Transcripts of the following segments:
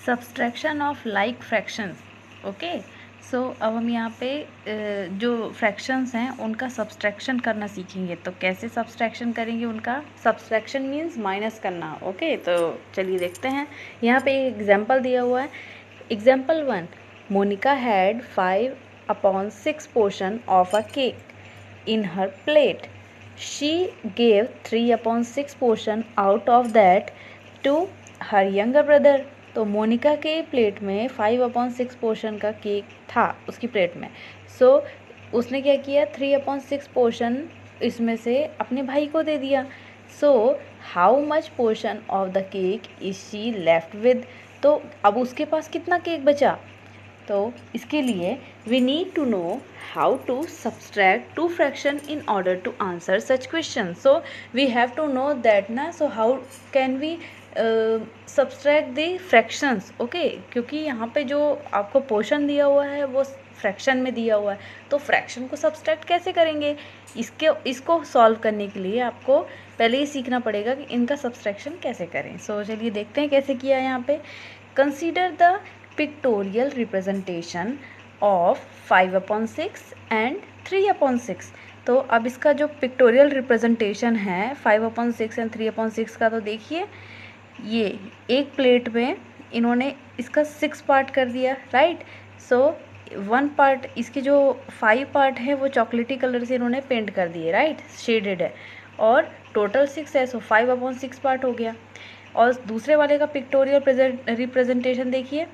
Subtraction of like fractions. Okay, so अब हम यहाँ पे जो फ्रैक्शंस हैं उनका सब्सट्रैक्शन करना सीखेंगे। तो कैसे सब्सट्रैक्शन करेंगे उनका? सब्सट्रैक्शन मीन्स माइनस करना। ओके, तो चलिए देखते हैं। यहाँ पे एक एग्जाम्पल दिया हुआ है। Example 1, Monika had 5/6 portion of a cake in her plate. She gave 3/6 portion out of that to her younger brother. तो मोनिका के प्लेट में 5/6 पोर्शन का केक था उसकी प्लेट में। सो उसने क्या किया, 3/6 पोर्शन इसमें से अपने भाई को दे दिया। So how much portion of the cake is she left with. तो अब उसके पास कितना केक बचा? तो इसके लिए we need to know how to subtract two fraction in order to answer such question. So we have to know that ना, so how can we subtract the fractions. Okay, क्योंकि यहाँ पे जो आपको पोर्शन दिया हुआ है वो फ्रैक्शन में दिया हुआ है, तो फ्रैक्शन को सब्सट्रैक्ट कैसे करेंगे? इसको सॉल्व करने के लिए आपको पहले ही सीखना पड़ेगा कि इनका सब्सट्रैक्शन कैसे करें। सो चलिए देखते हैं कैसे किया है यहाँ पे। Consider the pictorial representation of 5/6 and 3/6। तो अब इसका जो पिक्टोरियल रिप्रेजेंटेशन है 5/6 एंड 3/6 का, तो देखिए ये एक प्लेट में इन्होंने इसका 6 पार्ट कर दिया, राइट। सो 1 पार्ट, इसके जो 5 पार्ट है वो चॉकलेटी कलर से इन्होंने पेंट कर दिए, राइट, शेडेड है, और टोटल 6 है, सो 5/6 पार्ट हो गया। और दूसरे वाले का पिक्टोरियल रिप्रेजेंटेशन देखिए,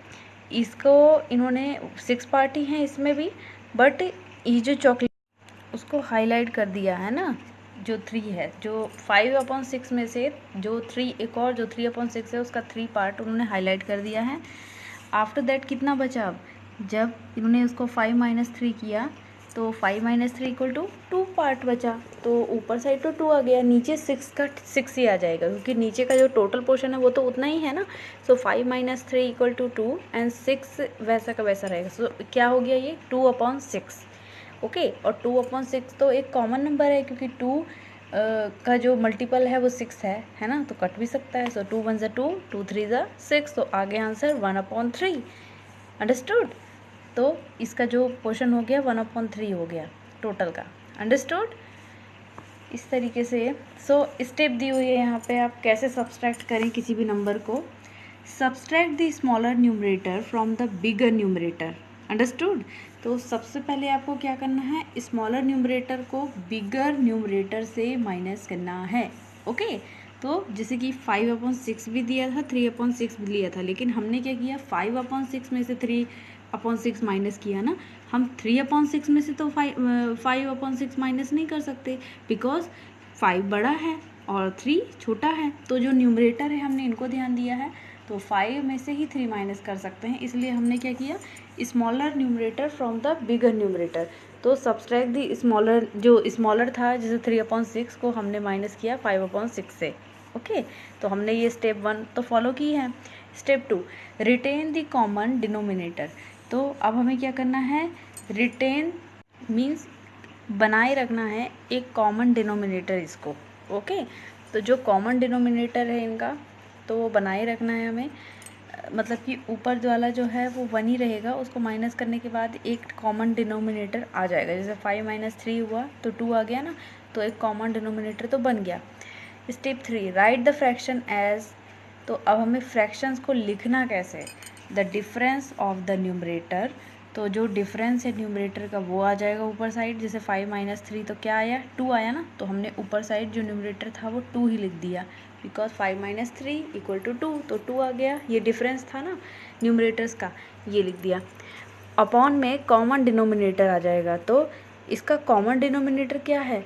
इसको इन्होंने 6 पार्ट ही हैं इसमें भी, बट ये जो चॉकलेट उसको हाईलाइट कर दिया है ना, जो 3 है, जो 5/6 में से जो 3, एक और जो 3/6 है उसका 3 पार्ट उन्होंने हाईलाइट कर दिया है। आफ्टर दैट कितना बचा? अब जब इन्होंने उसको 5 - 3 किया तो 5 - 3 = 2 पार्ट बचा। तो ऊपर साइड तो 2 आ गया, नीचे 6 का 6 ही आ जाएगा, क्योंकि नीचे का जो टोटल पोर्शन है वो तो उतना ही है ना। सो 5 - 3 = 2 एंड 6 वैसा का वैसा रहेगा। सो क्या हो गया ये? 2/6। ओके, और 2/6 तो एक कॉमन नंबर है, क्योंकि 2 का जो मल्टीपल है वो 6 है ना, तो कट भी सकता है। सो 2 × 1 = 2, 2 × 3 = 6, तो आगे आंसर 1/3। अंडरस्टूड? तो इसका जो पोर्शन हो गया 1/3 हो गया टोटल का। अंडरस्टूड? इस तरीके से सो स्टेप दी हुई है यहाँ पे, आप कैसे सब्सट्रैक्ट करें किसी भी नंबर को। Subtract the smaller numerator from the bigger numerator. Understood? तो सबसे पहले आपको क्या करना है, स्मॉलर न्यूमरेटर को बिगर न्यूमरेटर से माइनस करना है। ओके, तो जैसे कि 5/6 भी दिया था, 3/6 भी लिया था, लेकिन हमने क्या किया, 5/6 में से 3/6 माइनस किया ना। हम 3/6 में से तो 5/6 माइनस नहीं कर सकते, बिकॉज 5 बड़ा है और 3 छोटा है। तो जो न्यूमरेटर है हमने इनको ध्यान दिया है, तो 5 में से ही 3 माइनस कर सकते हैं, इसलिए हमने क्या किया, smaller numerator from the bigger numerator. तो सब्सट्रैक्ट दी स्मॉलर, जो स्मॉलर था जैसे 3/6 को हमने माइनस किया 5/6 से। ओके, तो हमने ये स्टेप 1 तो फॉलो की है। Step 2, retain the common denominator. तो अब हमें क्या करना है, रिटेन मीन्स बनाए रखना है एक कॉमन डिनोमिनेटर इसको। ओके, तो जो कॉमन डिनोमिनेटर है इनका, तो वो बनाए रखना है हमें, मतलब कि ऊपर वाला जो है वो 1 ही रहेगा, उसको माइनस करने के बाद एक कॉमन डिनोमिनेटर आ जाएगा। जैसे 5 - 3 हुआ तो 2 आ गया ना, तो एक कॉमन डिनोमिनेटर तो बन गया। Step 3, write the fraction as. तो अब हमें फ्रैक्शंस को लिखना कैसे, the difference of the numerator. तो जो डिफरेंस है न्यूमरेटर का वो आ जाएगा ऊपर साइड। जैसे 5 - 3 तो क्या आया, 2 आया ना, तो हमने ऊपर साइड जो न्यूमरेटर था वो 2 ही लिख दिया, बिकॉज 5 - 3 = 2, तो 2 आ गया। ये डिफरेंस था ना न्यूमरेटर्स का, ये लिख दिया। अपॉन में कॉमन डिनोमिनेटर आ जाएगा, तो इसका कॉमन डिनोमिनेटर क्या है,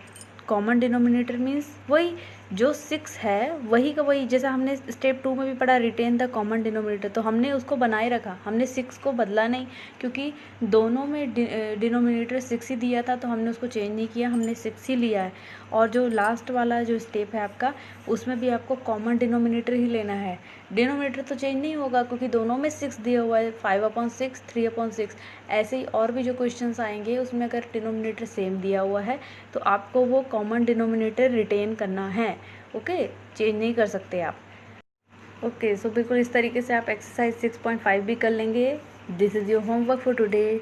कॉमन डिनोमिनेटर मीन्स वही जो 6 है वही का वही, जैसा हमने स्टेप 2 में भी पढ़ा, रिटेन द कॉमन डिनोमिनेटर, तो हमने उसको बनाए रखा, हमने 6 को बदला नहीं, क्योंकि दोनों में डिनोमिनेटर 6 ही दिया था, तो हमने उसको चेंज नहीं किया, हमने 6 ही लिया है। और जो लास्ट वाला जो स्टेप है आपका, उसमें भी आपको कॉमन डिनोमिनेटर ही लेना है, डिनोमिनेटर तो चेंज नहीं होगा, क्योंकि दोनों में 6 दिया हुआ है, 5/6, 3/6। ऐसे ही और भी जो क्वेश्चंस आएंगे उसमें अगर डिनोमिनेटर सेम दिया हुआ है तो आपको वो कॉमन डिनोमिनेटर रिटेन करना है। ओके, चेंज नहीं कर सकते आप। ओके, सो बिल्कुल इस तरीके से आप एक्सरसाइज 6.5 भी कर लेंगे। This is your homework for today.